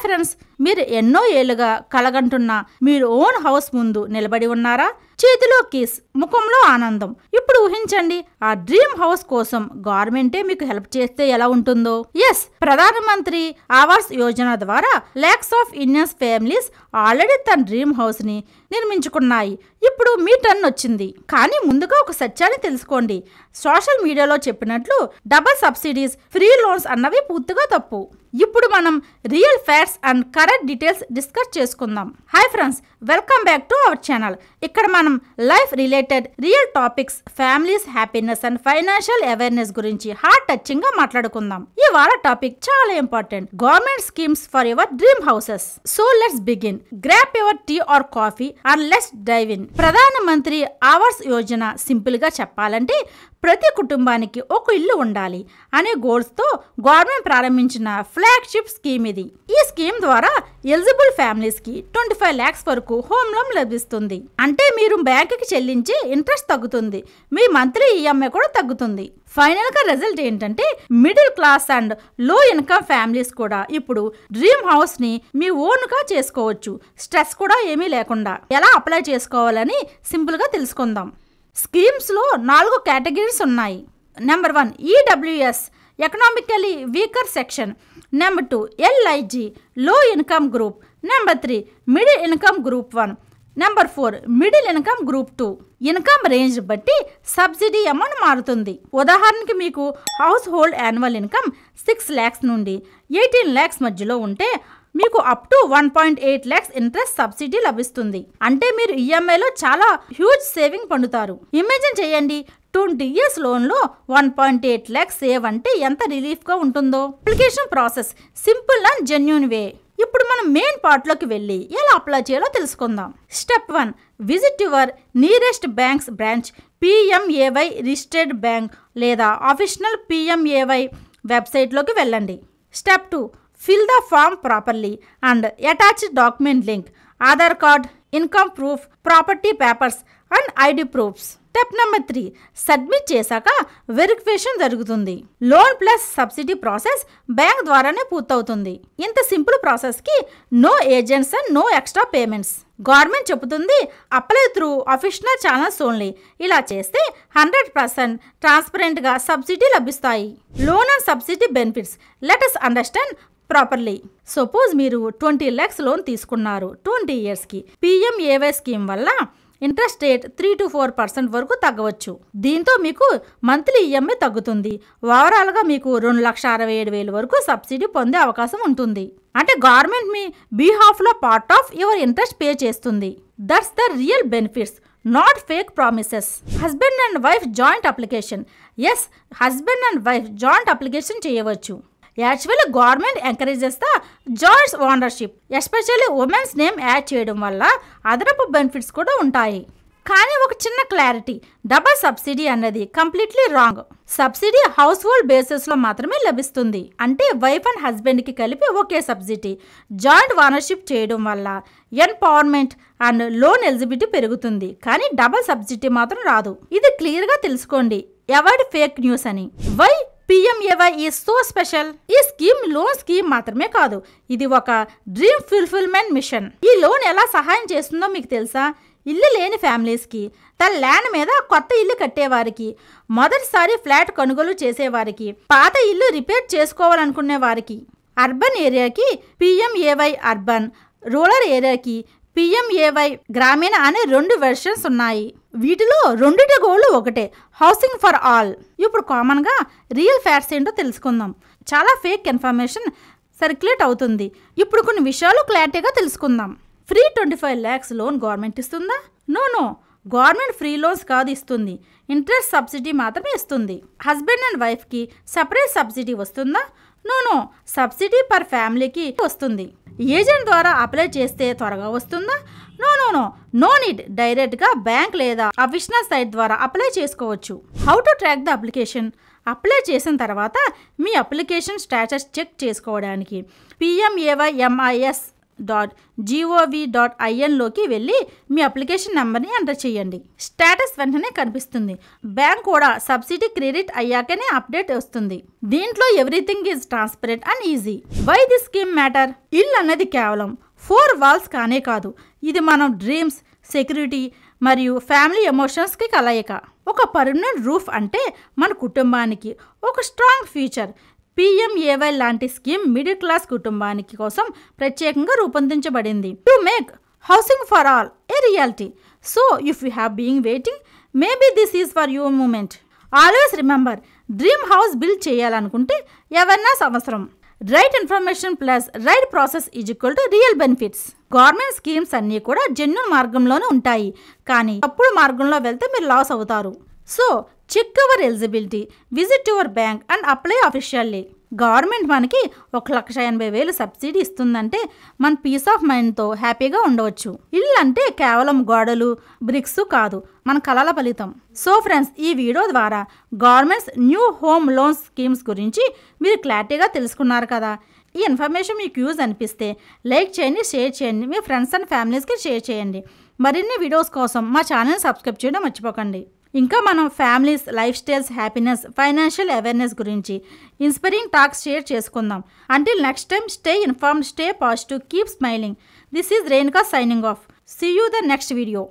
Friends, మీరు ఎన్నో ఏళ్లుగా కలగంటున్న మీరు ఓన్ హౌస్ ముందు నిలబడి ఉన్నారా? చేతిలో కీస్, ముఖంలో ఆనందం. ఇప్పుడు ఊహించండి, ఆ డ్రీమ్ హౌస్ కోసం గవర్నమెంటే మీకు హెల్ప్ చేస్తే ఎలా ఉంటుందో. ఎస్, ప్రధానమంత్రి ఆవాస్ యోజన ద్వారా lakhs of Indians families already తన డ్రీమ్ హౌస్ ని నిర్మించుకున్నాయి. ఇప్పుడు మీ టర్న్ వచ్చింది. కానీ ముందుగా ఒక సత్యాన్ని తెలుసుకోండి. సోషల్ మీడియాలో చెప్పినట్లు డబుల్ సబ్సిడీస్, ఫ్రీ లోన్స్ అన్నవి పూర్తిగా తప్పు. ఇప్పుడు మనం real facts and correct details discuss చేసుకుందాం. Hi friends, welcome back to our channel. ఇక్కడ మనం life related real topics, families happiness and financial awareness గురించి హార్ట్ టచింగ్ గా మాట్లాడుకుందాం. ఇవాళ టాపిక్ చాలా important, government schemes for your dream houses. So let's begin. Grab your tea or coffee and let's dive in. Pradhan Mantri Awas Yojana simple గా చెప్పాలంటే ప్రతి కుటుంబానికి ఒక ఇల్లు ఉండాలి అనే గోల్స్ తో గవర్నమెంట్ ప్రారంభించిన ఫ్లాగ్షిప్ స్కీమ్ ఇది. ఈ స్కీమ్ ద్వారా ఎలిజిబుల్ ఫ్యామిలీస్ కి 25 lakhs వరకు హోమ్ లోన్ లభిస్తుంది. అంటే మీరు బ్యాంకుకి చెల్లించే ఇంట్రెస్ట్ తగ్గుతుంది, మీ మంత్లీ ఈఎంఐ కూడా తగ్గుతుంది. ఫైనల్ గా రిజల్ట్ ఏంటంటే మిడిల్ క్లాస్ అండ్ లో ఇన్కమ్ ఫ్యామిలీస్ కూడా ఇప్పుడు డ్రీమ్ హౌస్ ని మీ ఓన్ గా చేసుకోవచ్చు. స్ట్రెస్ కూడా ఏమీ లేకుండా. ఎలా అప్లై చేసుకోవాలని సింపుల్ గా తెలుసుకుందాం. స్కీమ్స్ లో 4 కేటగిరీస్ ఉన్నాయి. Number 1 EWS, economically weaker section. Number 2 LIG, low income group. Number 3 middle income group 1. Number 4 middle income group 2. Income range బట్టి సబ్సిడీ అమౌంట్ మారుతుంది. ఉదాహరణకి మీకు household annual income 6 lakhs నుండి 18 lakhs మధ్యలో ఉంటే మీకు up to 1.8 lakhs interest subsidy లభిస్తుంది. అంటే మీరు ఈఎంఐలో చాలా హ్యూజ్ సేవింగ్ పొందుతారు. ఇమాజిన్ చేయండి, 20 years లోన్లో 1.8 lakhs సేవ్ అంటే ఎంత రిలీఫ్గా ఉంటుందో. Application process simple and genuine way. ఇప్పుడు మనం మెయిన్ పార్ట్లోకి వెళ్ళి ఎలా అప్లై చేయాలో తెలుసుకుందాం. Step 1, visit your nearest bank's branch, PMAY registered bank లేదా అఫీషనల్ పిఎంఏవై వెబ్సైట్లోకి వెళ్ళండి. Step 2, fill the form properly and attach document link, Aadhaar card, income proof, property papers and ID proofs. Step number 3, submit చేశాక verification జరుగుతుంది. Loan plus subsidy process bank ద్వారానే పూర్తవుతుంది. ఇంత simple ప్రాసెస్కి no agents and no extra payments. Government చెబుతుంది apply through official channels only. ఇలా చేస్తే 100% ట్రాన్స్పరెంట్గా సబ్సిడీ లభిస్తాయి. Loan and subsidy benefits let us understand properly. Suppose మీరు 20 lakhs లోన్ తీసుకున్నారు 20 yearsకి. పిఎంఏవై స్కీమ్ వల్ల ఇంట్రెస్ట్ రేట్ 3 to 4% వరకు తగ్గవచ్చు. దీంతో మీకు మంత్లీ ఈఎంఐ తగ్గుతుంది. ఓవరాల్గా మీకు 2,67,000 వరకు సబ్సిడీ పొందే అవకాశం ఉంటుంది. అంటే గవర్నమెంట్ మీ బిహాఫ్లో part of your interest pay చేస్తుంది. That's the real benefits, not fake promises. Husband and wife joint application. Yes, husband and wife joint application చేయవచ్చు. Actually government encourages the joint ownership, especially women's name add చేయడం వల్ల అదనపు benefits కూడా ఉంటాయి. కానీ ఒక చిన్న క్లారిటీ, డబుల్ సబ్సిడీ అన్నది completely wrong. Subsidy household బేసిస్లో మాత్రమే లభిస్తుంది. అంటే వైఫ్ అండ్ హస్బెండ్కి కలిపి ఒకే సబ్సిడీ. జాయింట్ ఓనర్షిప్ చేయడం వల్ల ఎంపవర్మెంట్ అండ్ లోన్ ఎలిజిబిలిటీ పెరుగుతుంది. కానీ డబుల్ సబ్సిడీ మాత్రం రాదు. ఇది క్లియర్గా తెలుసుకోండి. అవాయిడ్ ఫేక్ న్యూస్ అని. Why PMAY is so special? ఈ స్కీమ్ లోన్ స్కీమ్ మాత్రమే కాదు, ఇది ఒక డ్రీమ్ ఫుల్ఫిల్మెంట్ మిషన్. ఈ లోన్ ఎలా సహాయం చేస్తుందో మీకు తెలుసా? ఇల్లు లేని ఫ్యామిలీస్కి, తన ల్యాండ్ మీద కొత్త ఇల్లు కట్టేవారికి, మొదటిసారి ఫ్లాట్ కొనుగోలు చేసేవారికి, పాత ఇల్లు రిపేర్ చేసుకోవాలనుకునే వారికి. అర్బన్ ఏరియాకి పిఎంఏవై అర్బన్, రూరల్ ఏరియాకి పిఎంఏవై గ్రామీణ అనే 2 వెర్షన్స్ ఉన్నాయి. వీటిలో రెండిటి గోళ్ళు ఒకటే, హౌసింగ్ ఫర్ ఆల్. ఇప్పుడు కామన్గా రియల్ ఫ్యాక్ట్స్ ఏంటో తెలుసుకుందాం. చాలా ఫేక్ ఇన్ఫర్మేషన్ సర్క్యులేట్ అవుతుంది. ఇప్పుడు కొన్ని విషయాలు క్లారిటీగా తెలుసుకుందాం. ఫ్రీ 25 lakhs లోన్ గవర్నమెంట్ ఇస్తుందా? నో, గవర్నమెంట్ ఫ్రీ లోన్స్ కాదు ఇస్తుంది, ఇంట్రెస్ట్ సబ్సిడీ మాత్రమే ఇస్తుంది. హస్బెండ్ అండ్ వైఫ్కి సపరేట్ సబ్సిడీ వస్తుందా? నో, సబ్సిడీ పర్ ఫ్యామిలీకి వస్తుంది. ఏజెంట్ ద్వారా అప్లై చేస్తే త్వరగా వస్తుందా? No need. డైరెక్ట్గా బ్యాంక్ లేదా అఫీషనల్ సైట్ ద్వారా అప్లై చేసుకోవచ్చు. How to track the application? Apply చేసిన తర్వాత మీ అప్లికేషన్ స్టేటస్ చెక్ చేసుకోవడానికి పిఎంఏవై ఎంఐఎస్ loans.gov.in లోకి వెళ్ళి మీ అప్లికేషన్ నెంబర్ని ఎంటర్ చేయండి. స్టేటస్ వెంటనే కనిపిస్తుంది. బ్యాంక్ కూడా సబ్సిడీ క్రెడిట్ అయ్యాకనే అప్డేట్ వస్తుంది. దీంట్లో everything is transparent and easy. Why this scheme matter? ఇల్లు అన్నది కేవలం 4 వాల్స్ కానే కాదు. ఇది మనం డ్రీమ్స్, సెక్యూరిటీ మరియు ఫ్యామిలీ ఎమోషన్స్కి కలయిక. ఒక పర్మనెంట్ రూఫ్ అంటే మన కుటుంబానికి ఒక స్ట్రాంగ్ ఫ్యూచర్. PMAY లాంటి స్కీమ్ మిడిల్ క్లాస్ కుటుంబానికి కోసం ప్రత్యేకంగా రూపొందించబడింది. To make housing for all a reality. So if you have being waiting, maybe this is for your moment. Always remember, dream house build చేయాలనుకుంటే అవేర్నెస్ అవసరం. Right information plus right process is equal to real benefits. Government schemes అన్నీ కూడా genuine మార్గంలోనే ఉంటాయి, కానీ తప్పుడు మార్గంలో వెళ్తే మీరు లాస్ అవుతారు. So check our eligibility, visit your bank and apply officially. Government మనకి 1,80,000 సబ్సిడీ ఇస్తుందంటే మన పీస్ ఆఫ్ మైండ్తో హ్యాపీగా ఉండవచ్చు. ఇల్లు అంటే కేవలం గోడలు, బ్రిక్స్ కాదు, మన కలల ఫలితం. సో ఫ్రెండ్స్, ఈ వీడియో ద్వారా governments new home loans schemes గురించి మీరు క్లారిటీగా తెలుసుకున్నారు కదా. ఈ ఇన్ఫర్మేషన్ మీకు యూజ్ అనిపిస్తే లైక్ చేయండి, షేర్ చేయండి, మీ ఫ్రెండ్స్ అండ్ ఫ్యామిలీస్కి షేర్ చేయండి. మరిన్ని వీడియోస్ కోసం మా ఛానల్ సబ్స్క్రైబ్ చేయడం మర్చిపోకండి. ఇంకా మనం families, life styles, happiness, financial awareness గురించి ఇన్స్పైరింగ్ టాక్స్ షేర్ చేసుకుందాం. Until next time, stay informed, stay positive, keep smiling. This is Renuka signing off. See you the next video.